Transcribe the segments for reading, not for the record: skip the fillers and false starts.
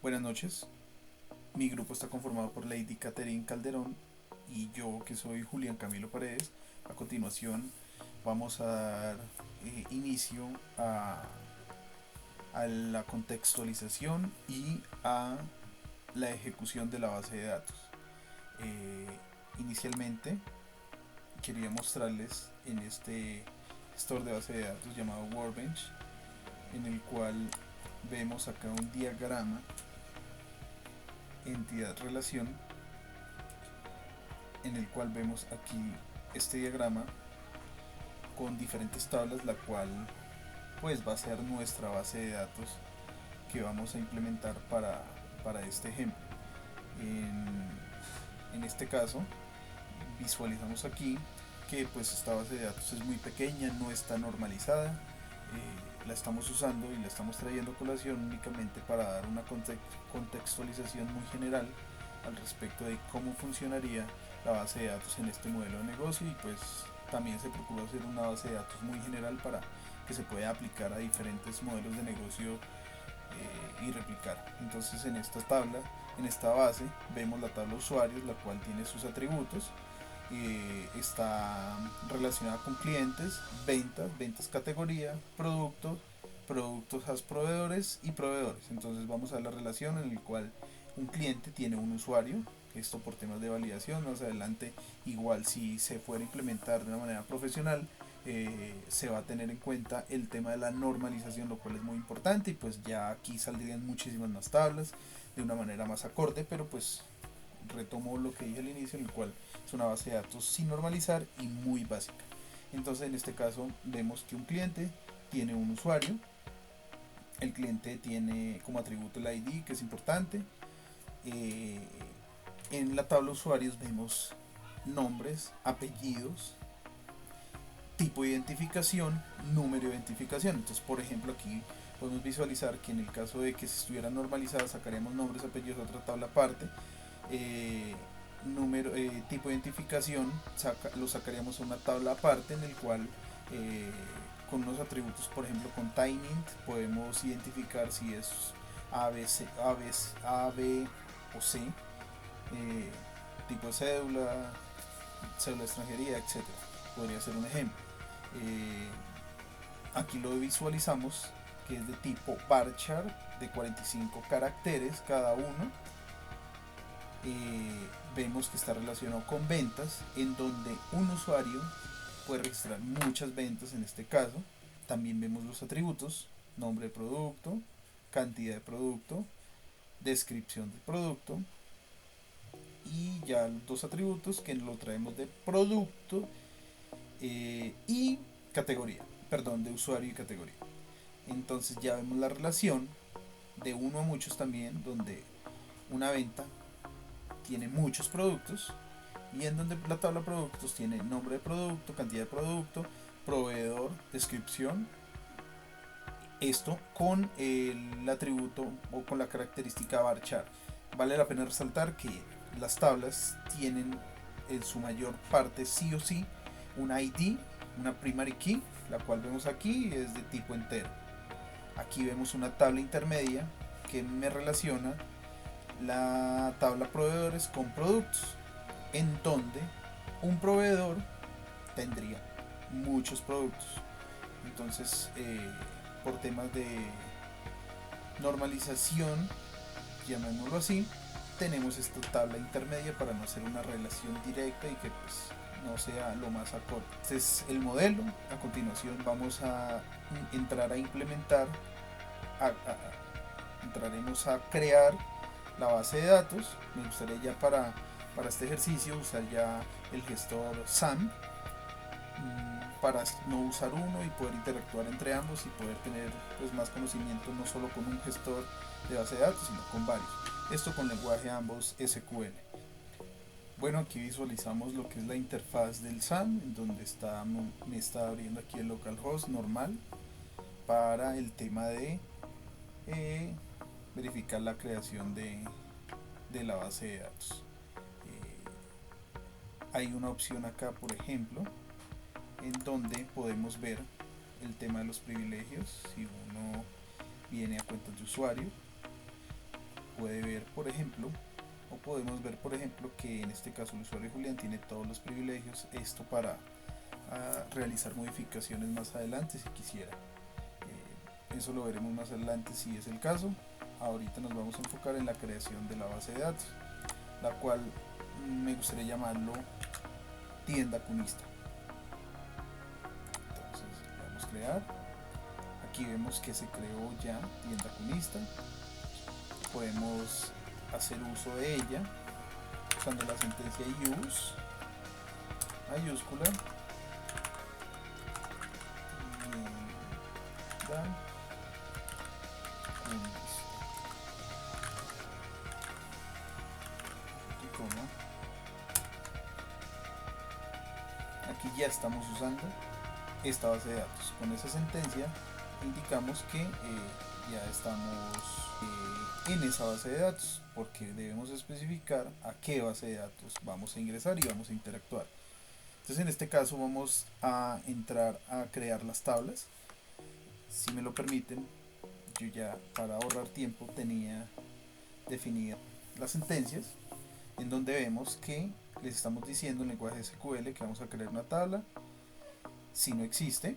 Buenas noches. Mi grupo está conformado por Lady Catherine Calderón y yo, que soy Julián Camilo Paredes. A continuación, vamos a dar inicio a la contextualización y a la ejecución de la base de datos. Eh, Inicialmente, quería mostrarles en este store de base de datos llamado Workbench, en el cual vemos acá un diagrama entidad-relación, en el cual vemos aquí este diagrama con diferentes tablas, la cual pues va a ser nuestra base de datos que vamos a implementar para este ejemplo. En este caso visualizamos aquí que pues esta base de datos es muy pequeña, no está normalizada, la estamos usando y la estamos trayendo a colación únicamente para dar una contextualización muy general al respecto de cómo funcionaría la base de datos en este modelo de negocio, y pues también se procuró hacer una base de datos muy general para que se pueda aplicar a diferentes modelos de negocio y replicar. Entonces en esta tabla, en esta base, vemos la tabla usuarios, la cual tiene sus atributos. Está relacionada con clientes, ventas categoría, productos a proveedores y proveedores. Entonces vamos a la relación en la cual un cliente tiene un usuario. Esto por temas de validación, más adelante igual si se fuera a implementar de una manera profesional, se va a tener en cuenta el tema de la normalización, lo cual es muy importante, y pues ya aquí saldrían muchísimas más tablas de una manera más acorde, pero pues retomo lo que dije al inicio, en el cual es una base de datos sin normalizar y muy básica. Entonces en este caso vemos que un cliente tiene un usuario, el cliente tiene como atributo el ID, que es importante. eh, en la tabla usuarios vemos nombres, apellidos, tipo de identificación, número de identificación. Entonces, por ejemplo, aquí podemos visualizar que en el caso de que se estuviera normalizada, sacaríamos nombres, apellidos a otra tabla aparte. eh, Tipo de identificación lo sacaríamos a una tabla aparte, en el cual eh, con unos atributos, por ejemplo con timing, podemos identificar si es A, B o C, tipo de cédula, cédula de extranjería, etcétera. Podría ser un ejemplo. Eh, Aquí lo visualizamos que es de tipo varchar, de 45 caracteres cada uno. Vemos que está relacionado con ventas, en donde un usuario puede registrar muchas ventas en este caso. También vemos los atributos: nombre de producto, cantidad de producto, descripción del producto, y ya los dos atributos que lo traemos de producto y categoría, perdón, de usuario y categoría. Entonces ya vemos la relación de uno a muchos también, donde una venta tiene muchos productos, y en donde la tabla de productos tiene nombre de producto, cantidad de producto, proveedor, descripción. Esto con el atributo o con la característica varchar. Vale la pena resaltar que las tablas tienen en su mayor parte sí o sí un ID, una primary key, la cual vemos aquí es de tipo entero. Aquí vemos una tabla intermedia que me relaciona la tabla proveedores con productos, en donde un proveedor tendría muchos productos. Entonces, por temas de normalización, llamémoslo así, tenemos esta tabla intermedia para no hacer una relación directa y que pues no sea lo más acorde. Este es el modelo. A continuación vamos a entrar a implementar, entraremos a crear la base de datos. Me gustaría ya para este ejercicio usar ya el gestor SAM, para no usar uno y poder interactuar entre ambos y poder tener pues más conocimiento no solo con un gestor de base de datos, sino con varios. Esto con lenguaje ambos SQL. Bueno, aquí visualizamos lo que es la interfaz del SAM, en donde me está abriendo aquí el localhost normal para el tema de eh, verificar la creación de la base de datos. Hay una opción acá, por ejemplo, en donde podemos ver el tema de los privilegios. Si uno viene a cuentas de usuario puede ver, por ejemplo, o podemos ver, por ejemplo, que en este caso el usuario Julián tiene todos los privilegios, esto para realizar modificaciones más adelante si quisiera. Eso lo veremos más adelante si es el caso. Ahorita nos vamos a enfocar en la creación de la base de datos, la cual me gustaría llamarlo tienda cunista. Entonces le damos crear. Aquí vemos que se creó ya tienda cunista. Podemos hacer uso de ella usando la sentencia use mayúscula tienda cunista y coma. Aquí ya estamos usando esta base de datos. Con esa sentencia indicamos que ya estamos en esa base de datos, porque debemos especificar a qué base de datos vamos a ingresar y vamos a interactuar. Entonces en este caso vamos a entrar a crear las tablas. Si me lo permiten, yo ya para ahorrar tiempo tenía definidas las sentencias en donde vemos que les estamos diciendo en lenguaje SQL que vamos a crear una tabla. Si no existe,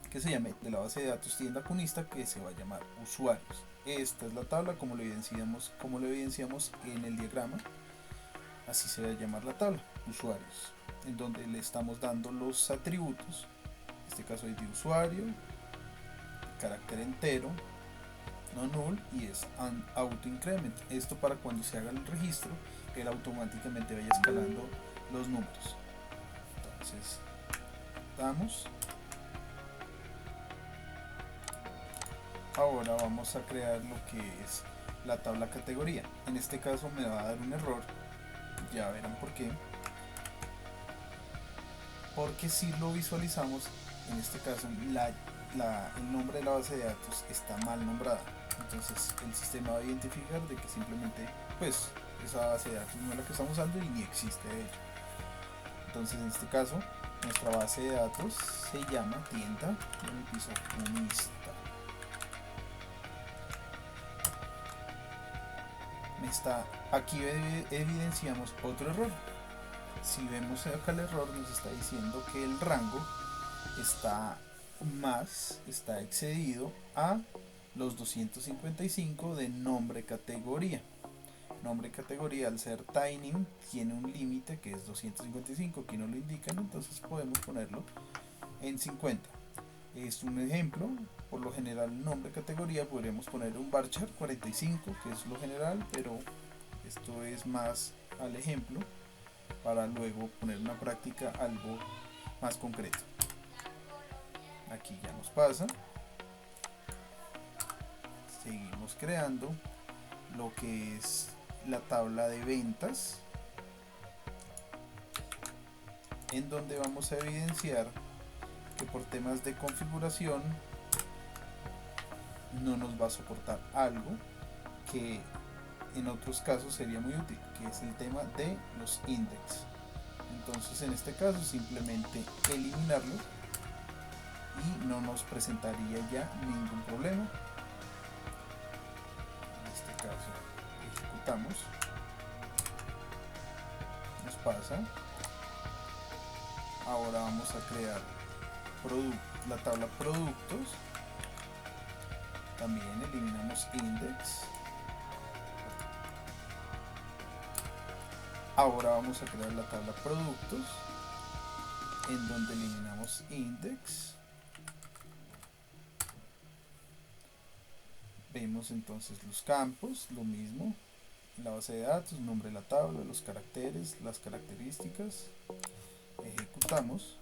que se llame de la base de datos tienda cunista, que se va a llamar usuarios. Esta es la tabla como lo evidenciamos en el diagrama. Así se va a llamar la tabla, usuarios, en donde le estamos dando los atributos, en este caso es de usuario, carácter entero, no null, y es un auto increment. Esto para cuando se haga el registro, él automáticamente vaya escalando los números. Entonces damos. Ahora vamos a crear lo que es la tabla categoría. En este caso me va a dar un error, ya verán por qué. Porque si lo visualizamos, en este caso el nombre de la base de datos está mal nombrada. Entonces el sistema va a identificar de que simplemente pues esa base de datos no es la que estamos usando y ni existe de hecho. Entonces en este caso nuestra base de datos se llama tienda en el piso cunista. Aquí evidenciamos otro error. Si vemos acá el error, nos está diciendo que el rango está excedido a los 255 de nombre categoría. Nombre categoría, al ser tiny, tiene un límite que es 255, aquí no lo indican, entonces podemos ponerlo en 50. Es un ejemplo. Por lo general, nombre categoría podríamos poner un varchar 45, que es lo general, pero esto es más al ejemplo para luego poner una práctica algo más concreto. Aquí ya nos pasa. Seguimos creando lo que es la tabla de ventas, en donde vamos a evidenciar que por temas de configuración no nos va a soportar algo que en otros casos sería muy útil, que es el tema de los index. Entonces en este caso simplemente eliminarlo y no nos presentaría ya ningún problema. En este caso ejecutamos, nos pasa. Ahora vamos a crear la tabla productos. También eliminamos index. Ahora vamos a crear la tabla productos, en donde eliminamos index. Vemos entonces los campos, lo mismo, la base de datos, nombre de la tabla, los caracteres, las características. Ejecutamos.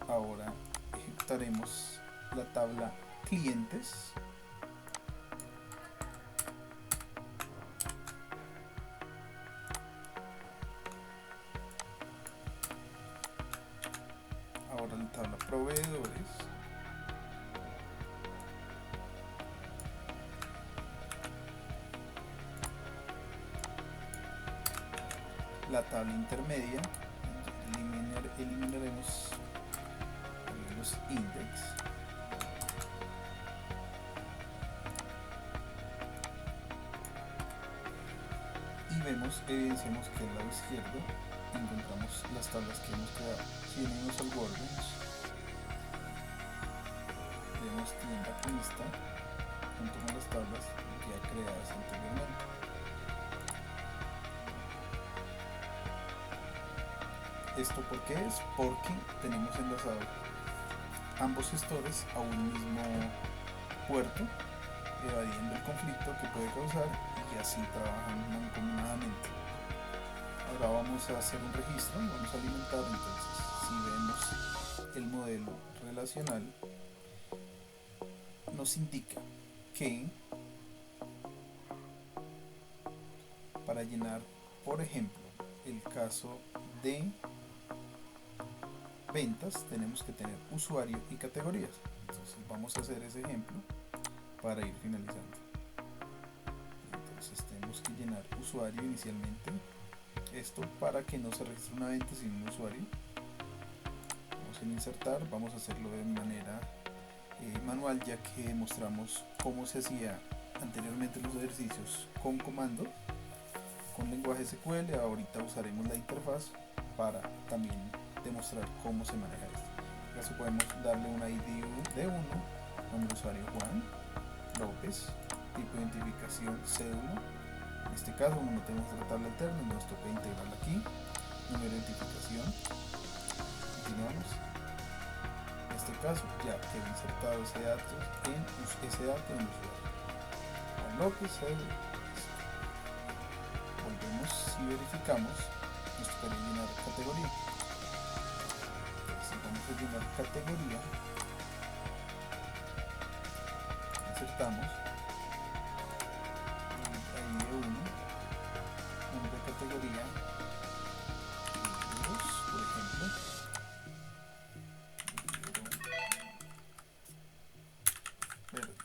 Ahora ejecutaremos la tabla clientes. Ahora la tabla proveedores. La tabla intermedia, eliminaremos los index y evidenciamos que al lado izquierdo encontramos las tablas que hemos creado. Si venimos al Workbench, vemos tienda con lista junto con las tablas ya creadas anteriormente. ¿Esto por qué es? Porque tenemos enlazado ambos gestores a un mismo puerto, evadiendo el conflicto que puede causar y así trabajan mancomunadamente. Ahora vamos a hacer un registro, vamos a alimentar. Entonces, si vemos el modelo relacional, nos indica que para llenar, por ejemplo, el caso de ventas, tenemos que tener usuario y categorías. Entonces vamos a hacer ese ejemplo para ir finalizando. Entonces tenemos que llenar usuario inicialmente, esto para que no se registre una venta sin un usuario. Vamos a insertar, vamos a hacerlo de manera manual, ya que mostramos cómo se hacía anteriormente los ejercicios con comando, con lenguaje SQL. Ahorita usaremos la interfaz para también demostrar cómo se maneja esto. En este caso podemos darle un ID de uno, nombre de usuario Juan López, tipo de identificación cédula. En este caso, como no tenemos otra tabla alterna, nos toca integrarla aquí. Número de identificación. Continuamos. En este caso ya quedó insertado ese dato en el usuario Juan López, cédula. Volvemos y verificamos, nos tocaría llenar categoría. Entonces vamos a llenar categoría, insertamos ahí de 1, nombre de categoría, libros, por ejemplo, libro verde.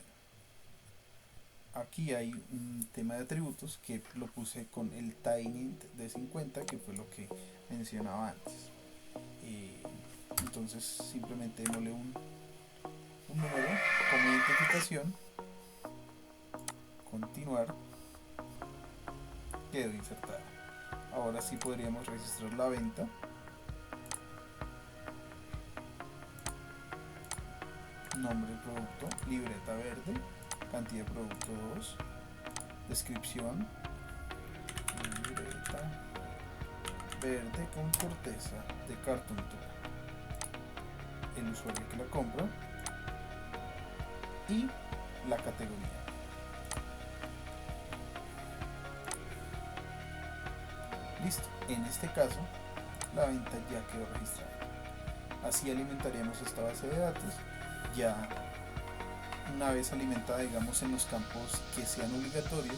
Aquí hay un tema de atributos que lo puse con el tinyInt de 50, que fue lo que mencionaba antes. Entonces simplemente démosle un número como identificación, continuar, quedó insertada. Ahora sí podríamos registrar la venta. Nombre del producto, libreta verde, cantidad de producto 2, descripción, libreta verde con corteza de cartón tour, el usuario que la compra y la categoría. Listo, en este caso la venta ya quedó registrada. Así alimentaríamos esta base de datos. Ya una vez alimentada, digamos, en los campos que sean obligatorios,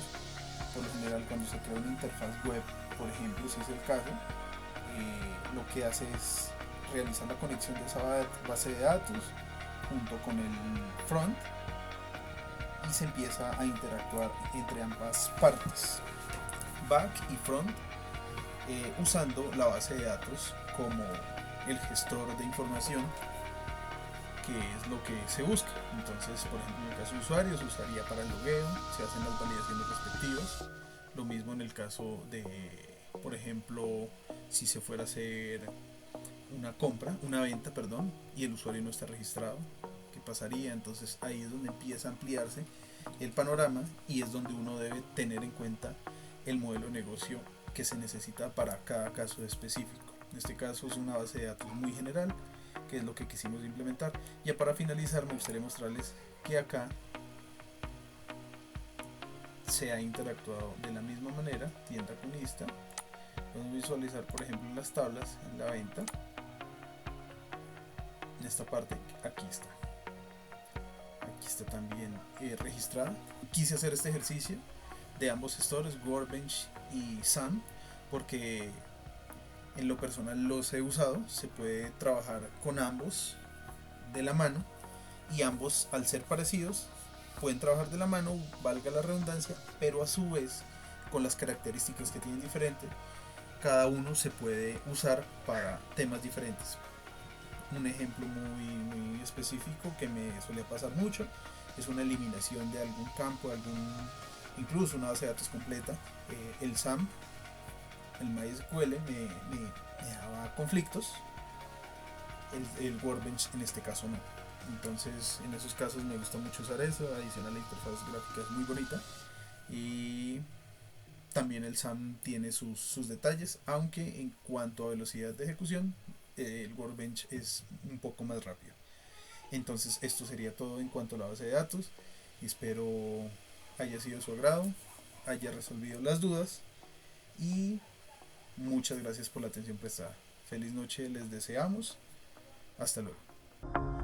por lo general cuando se crea una interfaz web, por ejemplo, si es el caso, lo que hace es realizar la conexión de esa base de datos junto con el front y se empieza a interactuar entre ambas partes, back y front, usando la base de datos como el gestor de información, que es lo que se busca. Entonces, por ejemplo, en el caso de usuarios se usaría para el logueo, se hacen las validaciones respectivas. Lo mismo en el caso de, por ejemplo, si se fuera a hacer una venta, perdón, y el usuario no está registrado, ¿qué pasaría? Entonces ahí es donde empieza a ampliarse el panorama y es donde uno debe tener en cuenta el modelo de negocio que se necesita para cada caso específico. En este caso es una base de datos muy general, que es lo que quisimos implementar. Ya para finalizar me gustaría mostrarles que acá se ha interactuado de la misma manera, tienda con lista. Podemos visualizar, por ejemplo, las tablas en la venta. En esta parte, aquí está también registrada. Quise hacer este ejercicio de ambos gestores, Workbench y Sun, porque en lo personal los he usado. Se puede trabajar con ambos de la mano y ambos, al ser parecidos, pueden trabajar de la mano, valga la redundancia, pero a su vez con las características que tienen diferentes. cada uno se puede usar para temas diferentes. Un ejemplo muy específico que me solía pasar mucho es una eliminación de algún campo, incluso una base de datos completa. El SAM, el MySQL, me daba conflictos, el Workbench en este caso no. Entonces, en esos casos me gusta mucho usar eso. Adicional, la interfaz gráfica es muy bonita. Y también el SAM tiene sus detalles, aunque en cuanto a velocidad de ejecución, el Workbench es un poco más rápido. Entonces, esto sería todo en cuanto a la base de datos. Espero haya sido de su agrado, haya resolvido las dudas y muchas gracias por la atención prestada. Feliz noche les deseamos. Hasta luego.